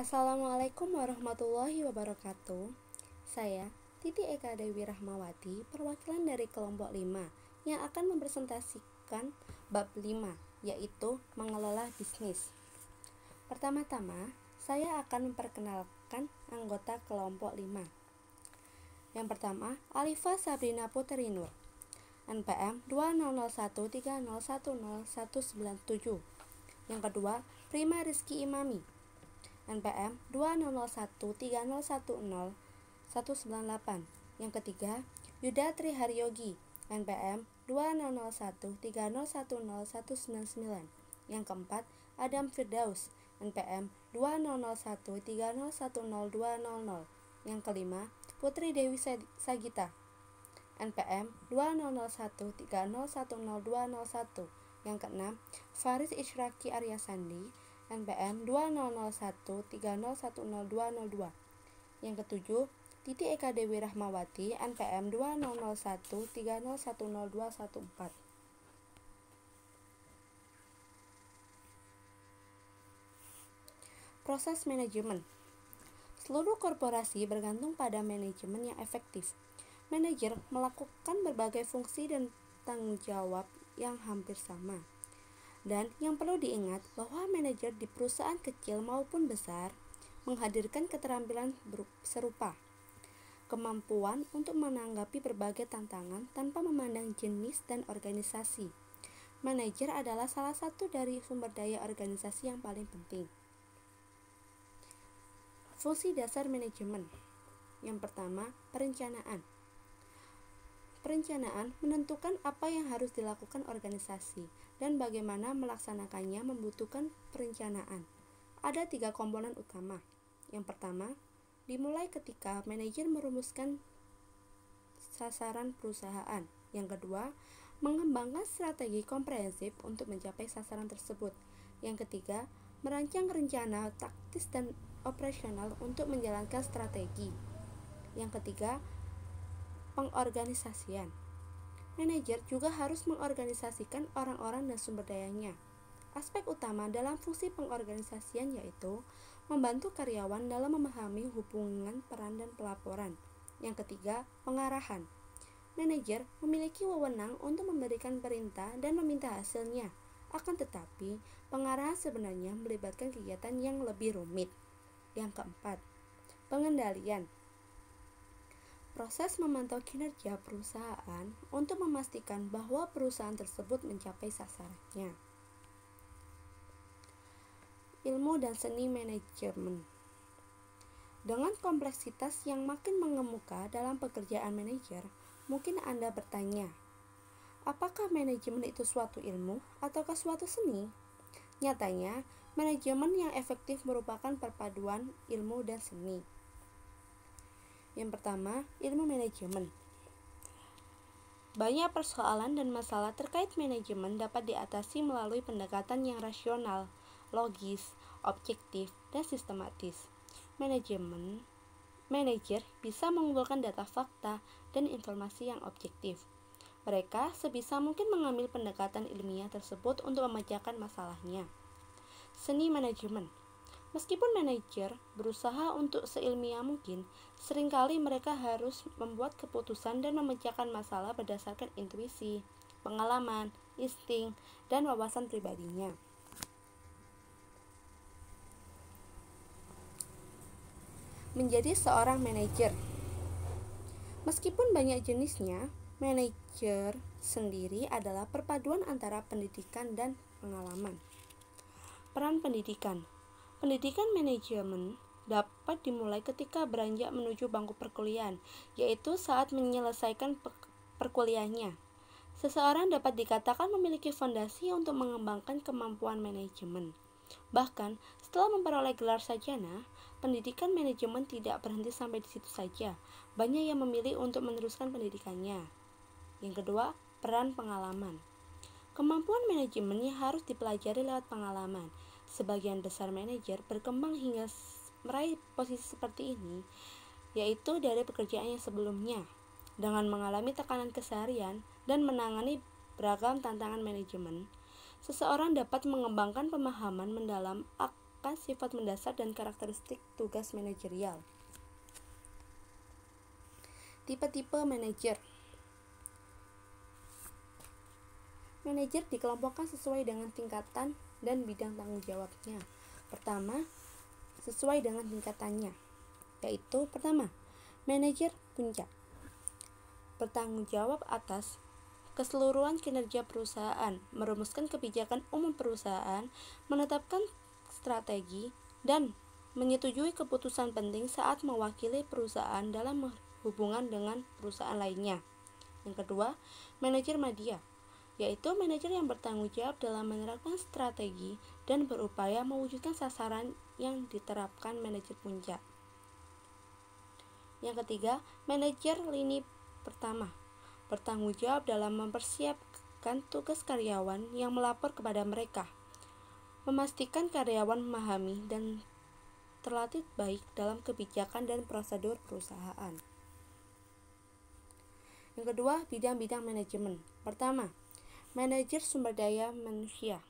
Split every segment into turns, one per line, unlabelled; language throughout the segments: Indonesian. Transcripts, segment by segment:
Assalamualaikum warahmatullahi wabarakatuh. Saya Titi Eka Dewi Rahmawati, perwakilan dari kelompok 5 yang akan mempresentasikan bab 5, yaitu mengelola bisnis. Pertama-tama, saya akan memperkenalkan anggota kelompok 5. Yang pertama, Alifa Sabrina Putri Nur, NPM 200130109197. Yang kedua, Prima Rizky Imami, NPM 2013010198. Yang ketiga, Yuda Triharyogi, NPM 200130101999. Yang keempat, Adam Firdaus, NPM 200130100200. Yang kelima, Putri Dewi Sagita, NPM 200130102101. Yang keenam, Faris Isyraki Arya Sandi, NPM 200130100202. Yang ketujuh, Titi Eka Dewi Rahmawati, NPM 200130100214. Proses manajemen. Seluruh korporasi bergantung pada manajemen yang efektif. Manajer melakukan berbagai fungsi dan tanggung jawab yang hampir sama. Dan yang perlu diingat bahwa manajer di perusahaan kecil maupun besar menghadirkan keterampilan serupa. Kemampuan untuk menanggapi berbagai tantangan tanpa memandang jenis dan organisasi. Manajer adalah salah satu dari sumber daya organisasi yang paling penting. Fungsi dasar manajemen. Yang pertama, perencanaan. Perencanaan menentukan apa yang harus dilakukan organisasi dan bagaimana melaksanakannya membutuhkan perencanaan. Ada 3 komponen utama. Yang pertama, dimulai ketika manajer merumuskan sasaran perusahaan. Yang kedua, mengembangkan strategi komprehensif untuk mencapai sasaran tersebut. Yang ketiga, merancang rencana taktis dan operasional untuk menjalankan strategi. Yang ketiga, pengorganisasian. Manajer juga harus mengorganisasikan orang-orang dan sumber dayanya. Aspek utama dalam fungsi pengorganisasian yaitu membantu karyawan dalam memahami hubungan peran dan pelaporan. Yang ketiga, pengarahan. Manajer memiliki wewenang untuk memberikan perintah dan meminta hasilnya. Akan tetapi, pengarahan sebenarnya melibatkan kegiatan yang lebih rumit. Yang keempat, pengendalian. Proses memantau kinerja perusahaan untuk memastikan bahwa perusahaan tersebut mencapai sasarannya. Ilmu dan seni manajemen. Dengan kompleksitas yang makin mengemuka dalam pekerjaan manajer, mungkin Anda bertanya, apakah manajemen itu suatu ilmu ataukah suatu seni? Nyatanya, manajemen yang efektif merupakan perpaduan ilmu dan seni. Yang pertama, ilmu manajemen. Banyak persoalan dan masalah terkait manajemen dapat diatasi melalui pendekatan yang rasional, logis, objektif, dan sistematis. Manajer bisa mengumpulkan data fakta dan informasi yang objektif. Mereka sebisa mungkin mengambil pendekatan ilmiah tersebut untuk memecahkan masalahnya. Seni manajemen. Meskipun manajer berusaha untuk seilmiah mungkin, seringkali mereka harus membuat keputusan dan memecahkan masalah berdasarkan intuisi, pengalaman, insting, dan wawasan pribadinya. Menjadi seorang manajer. Meskipun banyak jenisnya, manajer sendiri adalah perpaduan antara pendidikan dan pengalaman. Peran pendidikan. Pendidikan manajemen dapat dimulai ketika beranjak menuju bangku perkuliahan, yaitu saat menyelesaikan perkuliahannya. Seseorang dapat dikatakan memiliki fondasi untuk mengembangkan kemampuan manajemen. Bahkan, setelah memperoleh gelar sarjana, pendidikan manajemen tidak berhenti sampai di situ saja. Banyak yang memilih untuk meneruskan pendidikannya. Yang kedua, peran pengalaman. Kemampuan manajemennya harus dipelajari lewat pengalaman. Sebagian besar manajer berkembang hingga meraih posisi seperti ini, yaitu dari pekerjaannya sebelumnya, dengan mengalami tekanan keseharian dan menangani beragam tantangan manajemen. Seseorang dapat mengembangkan pemahaman mendalam merupakan sifat mendasar dan karakteristik tugas manajerial. Tipe-tipe manajer. Manajer dikelompokkan sesuai dengan tingkatan dan bidang tanggung jawabnya. Pertama, sesuai dengan tingkatannya, yaitu pertama, manajer puncak, bertanggung jawab atas keseluruhan kinerja perusahaan, merumuskan kebijakan umum perusahaan, menetapkan strategi, dan menyetujui keputusan penting saat mewakili perusahaan dalam hubungan dengan perusahaan lainnya. Yang kedua, manajer media, yaitu manajer yang bertanggung jawab dalam menerapkan strategi dan berupaya mewujudkan sasaran yang diterapkan manajer puncak. Yang ketiga, manajer lini pertama, bertanggung jawab dalam mempersiapkan tugas karyawan yang melapor kepada mereka, memastikan karyawan memahami dan terlatih baik dalam kebijakan dan prosedur perusahaan. Yang kedua, bidang-bidang manajemen. Pertama, manajer sumber daya manusia,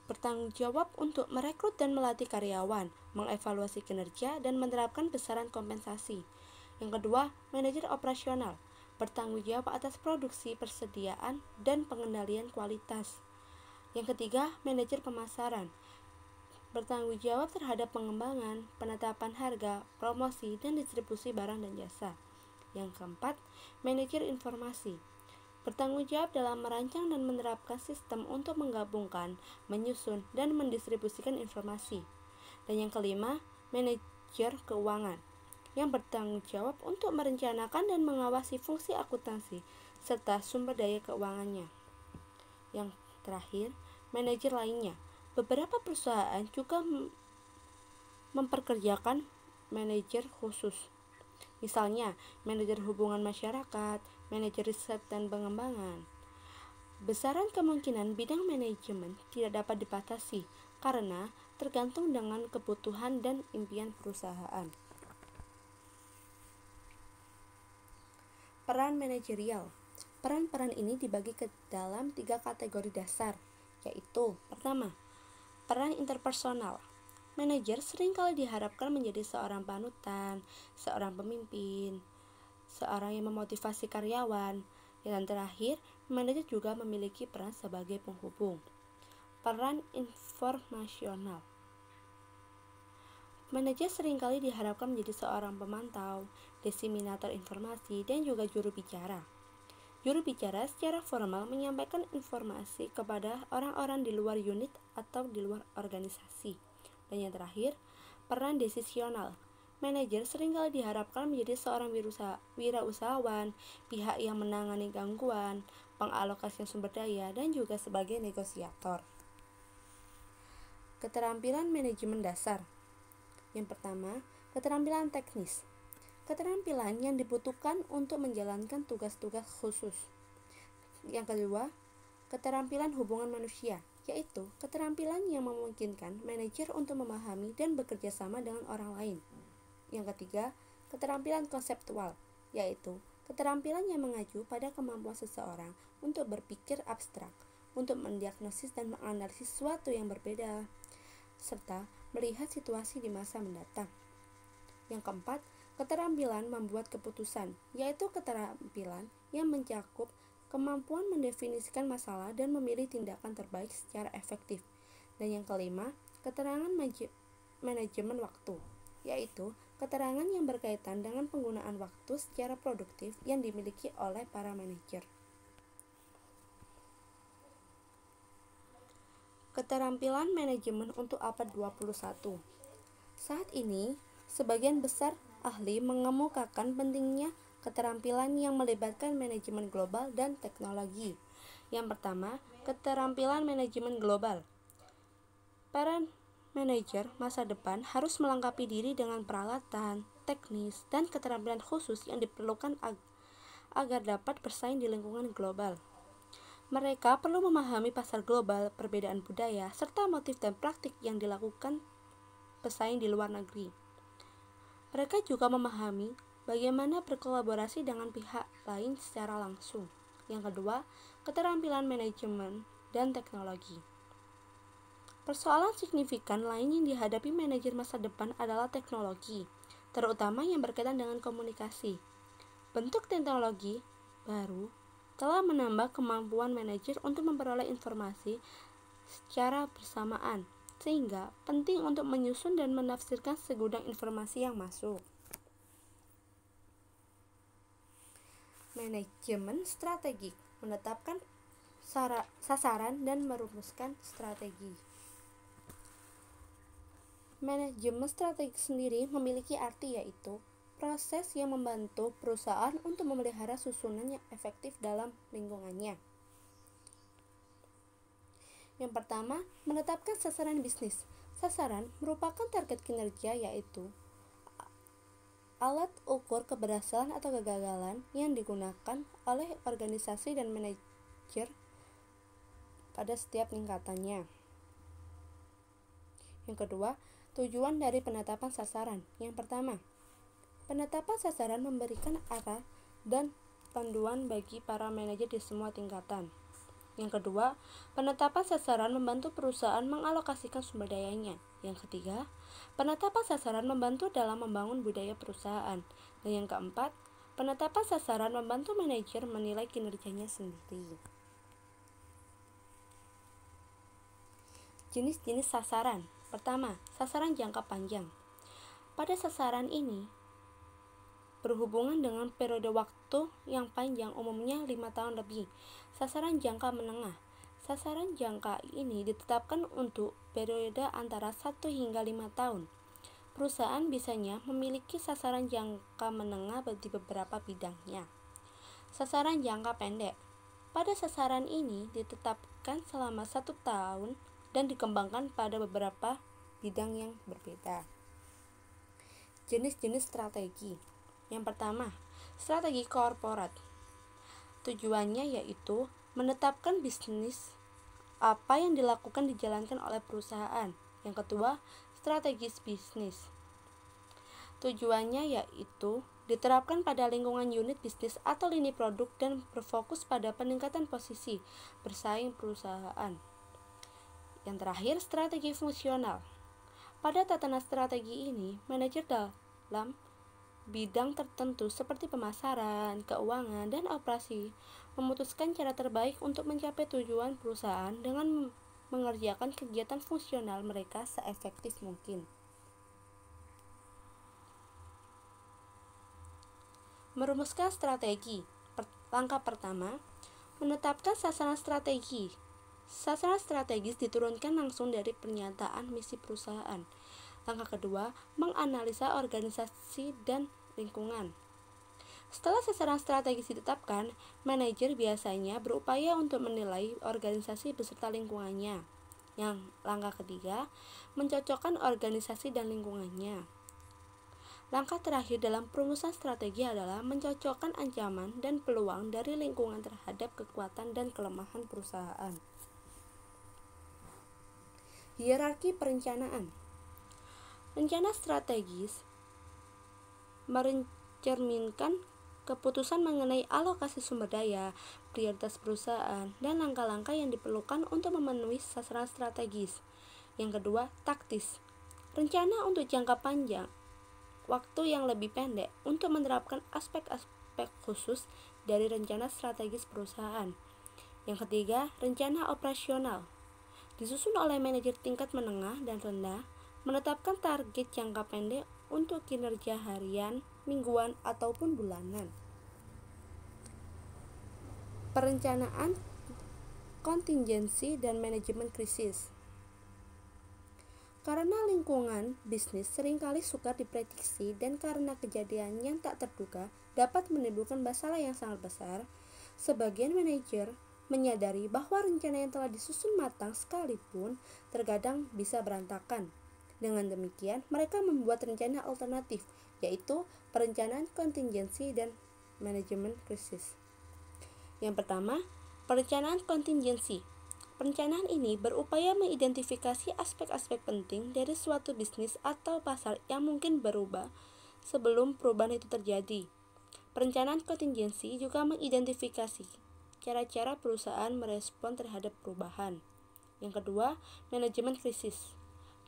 bertanggung jawab untuk merekrut dan melatih karyawan, mengevaluasi kinerja, dan menerapkan besaran kompensasi. Yang kedua, manajer operasional, bertanggung jawab atas produksi, persediaan, dan pengendalian kualitas. Yang ketiga, manajer pemasaran, bertanggung jawab terhadap pengembangan, penetapan harga, promosi, dan distribusi barang dan jasa. Yang keempat, manajer informasi, bertanggung jawab dalam merancang dan menerapkan sistem untuk menggabungkan, menyusun, dan mendistribusikan informasi. Dan yang kelima, manajer keuangan, yang bertanggung jawab untuk merencanakan dan mengawasi fungsi akuntansi serta sumber daya keuangannya. Yang terakhir, manajer lainnya. Beberapa perusahaan juga memperkerjakan manajer khusus. Misalnya, manajer hubungan masyarakat, manajer riset dan pengembangan. Besaran kemungkinan bidang manajemen tidak dapat dibatasi karena tergantung dengan kebutuhan dan impian perusahaan. Peran manajerial. Peran-peran ini dibagi ke dalam 3 kategori dasar, yaitu pertama, peran interpersonal. Manajer seringkali diharapkan menjadi seorang panutan, seorang pemimpin, seorang yang memotivasi karyawan, dan terakhir, manajer juga memiliki peran sebagai penghubung. Peran informasional. Manajer seringkali diharapkan menjadi seorang pemantau, diseminator informasi, dan juga juru bicara. Juru bicara secara formal menyampaikan informasi kepada orang-orang di luar unit atau di luar organisasi. Dan yang terakhir, peran desisional. Manajer seringkali diharapkan menjadi seorang wirausahawan, pihak yang menangani gangguan, pengalokasian sumber daya, dan juga sebagai negosiator. Keterampilan manajemen dasar. Yang pertama, keterampilan teknis. Keterampilan yang dibutuhkan untuk menjalankan tugas-tugas khusus. Yang kedua, keterampilan hubungan manusia, yaitu keterampilan yang memungkinkan manajer untuk memahami dan bekerja sama dengan orang lain. Yang ketiga, keterampilan konseptual, yaitu keterampilan yang mengacu pada kemampuan seseorang untuk berpikir abstrak, untuk mendiagnosis dan menganalisis sesuatu yang berbeda, serta melihat situasi di masa mendatang. Yang keempat, keterampilan membuat keputusan, yaitu keterampilan yang mencakup kemampuan mendefinisikan masalah dan memilih tindakan terbaik secara efektif. Dan yang kelima, keterangan manajemen waktu, yaitu keterangan yang berkaitan dengan penggunaan waktu secara produktif yang dimiliki oleh para manajer. Keterampilan manajemen untuk abad 21. Saat ini, sebagian besar ahli mengemukakan pentingnya keterampilan yang melibatkan manajemen global dan teknologi. Yang pertama, keterampilan manajemen global. Para manajer masa depan harus melengkapi diri dengan peralatan, teknis, dan keterampilan khusus yang diperlukan agar dapat bersaing di lingkungan global. Mereka perlu memahami pasar global, perbedaan budaya, serta motif dan praktik yang dilakukan pesaing di luar negeri. Mereka juga memahami bagaimana berkolaborasi dengan pihak lain secara langsung. Yang kedua, keterampilan manajemen dan teknologi. Persoalan signifikan lain yang dihadapi manajer masa depan adalah teknologi, terutama yang berkaitan dengan komunikasi. Bentuk teknologi baru telah menambah kemampuan manajer untuk memperoleh informasi secara bersamaan, sehingga penting untuk menyusun dan menafsirkan segudang informasi yang masuk. Manajemen strategik menetapkan sasaran dan merumuskan strategi. Manajemen strategik sendiri memiliki arti, yaitu proses yang membantu perusahaan untuk memelihara susunan yang efektif dalam lingkungannya. Yang pertama, menetapkan sasaran bisnis. Sasaran merupakan target kinerja, yaitu alat ukur keberhasilan atau kegagalan yang digunakan oleh organisasi dan manajer pada setiap tingkatannya. Yang kedua, tujuan dari penetapan sasaran. Yang pertama, penetapan sasaran memberikan arah dan panduan bagi para manajer di semua tingkatan. Yang kedua, penetapan sasaran membantu perusahaan mengalokasikan sumber dayanya. Yang ketiga, penetapan sasaran membantu dalam membangun budaya perusahaan. Dan yang keempat, penetapan sasaran membantu manajer menilai kinerjanya sendiri. Jenis-jenis sasaran. Pertama, sasaran jangka panjang. Pada sasaran ini berhubungan dengan periode waktu yang panjang, umumnya 5 tahun lebih. Sasaran jangka menengah. Sasaran jangka ini ditetapkan untuk periode antara 1 hingga 5 tahun. Perusahaan biasanya memiliki sasaran jangka menengah di beberapa bidangnya. Sasaran jangka pendek. Pada sasaran ini ditetapkan selama 1 tahun dan dikembangkan pada beberapa bidang yang berbeda. Jenis-jenis strategi. Yang pertama, strategi korporat. Tujuannya yaitu menetapkan bisnis apa yang dijalankan oleh perusahaan. Yang kedua, strategis bisnis. Tujuannya yaitu diterapkan pada lingkungan unit bisnis atau lini produk dan berfokus pada peningkatan posisi bersaing perusahaan. Yang terakhir, strategi fungsional. Pada tatanan strategi ini, manajer dalam bidang tertentu seperti pemasaran, keuangan, dan operasi memutuskan cara terbaik untuk mencapai tujuan perusahaan dengan mengerjakan kegiatan fungsional mereka seefektif mungkin. Merumuskan strategi. Langkah pertama, menetapkan sasaran strategi. Sasaran strategis diturunkan langsung dari pernyataan misi perusahaan. Langkah kedua, menganalisa organisasi dan lingkungan. Setelah sasaran strategis ditetapkan, manajer biasanya berupaya untuk menilai organisasi beserta lingkungannya. Yang langkah ketiga, mencocokkan organisasi dan lingkungannya. Langkah terakhir dalam perumusan strategi adalah mencocokkan ancaman dan peluang dari lingkungan terhadap kekuatan dan kelemahan perusahaan. Hierarki perencanaan. Rencana strategis mencerminkan keputusan mengenai alokasi sumber daya, prioritas perusahaan, dan langkah-langkah yang diperlukan untuk memenuhi sasaran strategis. Yang kedua, taktis. Rencana untuk jangka panjang, waktu yang lebih pendek untuk menerapkan aspek-aspek khusus dari rencana strategis perusahaan. Yang ketiga, rencana operasional. Disusun oleh manajer tingkat menengah dan rendah, menetapkan target jangka pendek untuk kinerja harian, mingguan, ataupun bulanan. Perencanaan kontingensi dan manajemen krisis. Karena lingkungan bisnis seringkali sukar diprediksi dan karena kejadian yang tak terduga dapat menimbulkan masalah yang sangat besar, sebagian manajer menyadari bahwa rencana yang telah disusun matang sekalipun terkadang bisa berantakan. Dengan demikian, mereka membuat rencana alternatif, yaitu perencanaan kontingensi dan manajemen krisis. Yang pertama, perencanaan kontingensi. Perencanaan ini berupaya mengidentifikasi aspek-aspek penting dari suatu bisnis atau pasar yang mungkin berubah sebelum perubahan itu terjadi. Perencanaan kontingensi juga mengidentifikasi cara-cara perusahaan merespon terhadap perubahan. Yang kedua, manajemen krisis.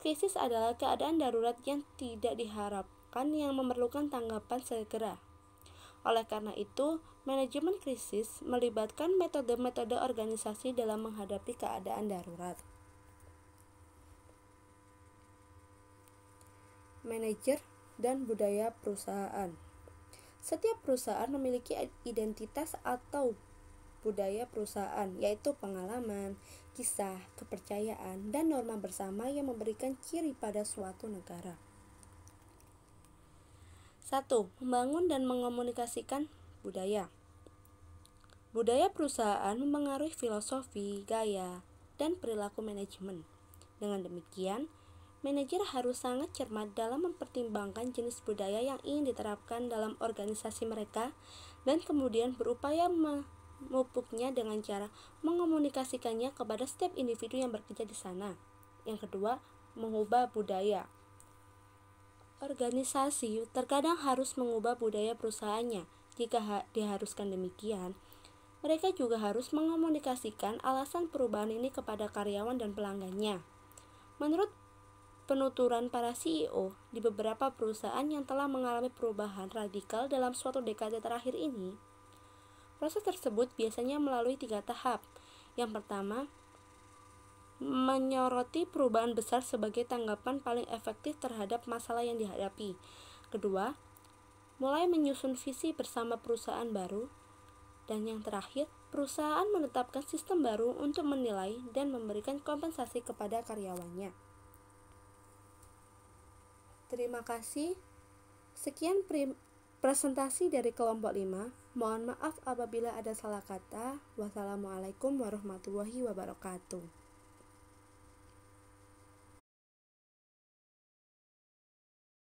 Krisis adalah keadaan darurat yang tidak diharapkan yang memerlukan tanggapan segera. Oleh karena itu, manajemen krisis melibatkan metode-metode organisasi dalam menghadapi keadaan darurat. Manajer dan budaya perusahaan. Setiap perusahaan memiliki identitas atau budaya perusahaan, yaitu pengalaman, kisah, kepercayaan, dan norma bersama yang memberikan ciri pada suatu negara. 1. Membangun dan mengomunikasikan budaya. Budaya perusahaan mempengaruhi filosofi, gaya, dan perilaku manajemen. Dengan demikian, manajer harus sangat cermat dalam mempertimbangkan jenis budaya yang ingin diterapkan dalam organisasi mereka dan kemudian berupaya memupuknya dengan cara mengomunikasikannya kepada setiap individu yang bekerja di sana. Yang kedua, mengubah budaya. Organisasi terkadang harus mengubah budaya perusahaannya. Jika diharuskan demikian, mereka juga harus mengomunikasikan alasan perubahan ini kepada karyawan dan pelanggannya. Menurut penuturan para CEO di beberapa perusahaan yang telah mengalami perubahan radikal dalam suatu dekade terakhir ini, proses tersebut biasanya melalui 3 tahap. Yang pertama, menyoroti perubahan besar sebagai tanggapan paling efektif terhadap masalah yang dihadapi. Kedua, mulai menyusun visi bersama perusahaan baru. Dan yang terakhir, perusahaan menetapkan sistem baru untuk menilai dan memberikan kompensasi kepada karyawannya. Terima kasih. Sekian presentasi dari kelompok 5. Mohon maaf apabila ada salah kata. Wassalamualaikum warahmatullahi wabarakatuh.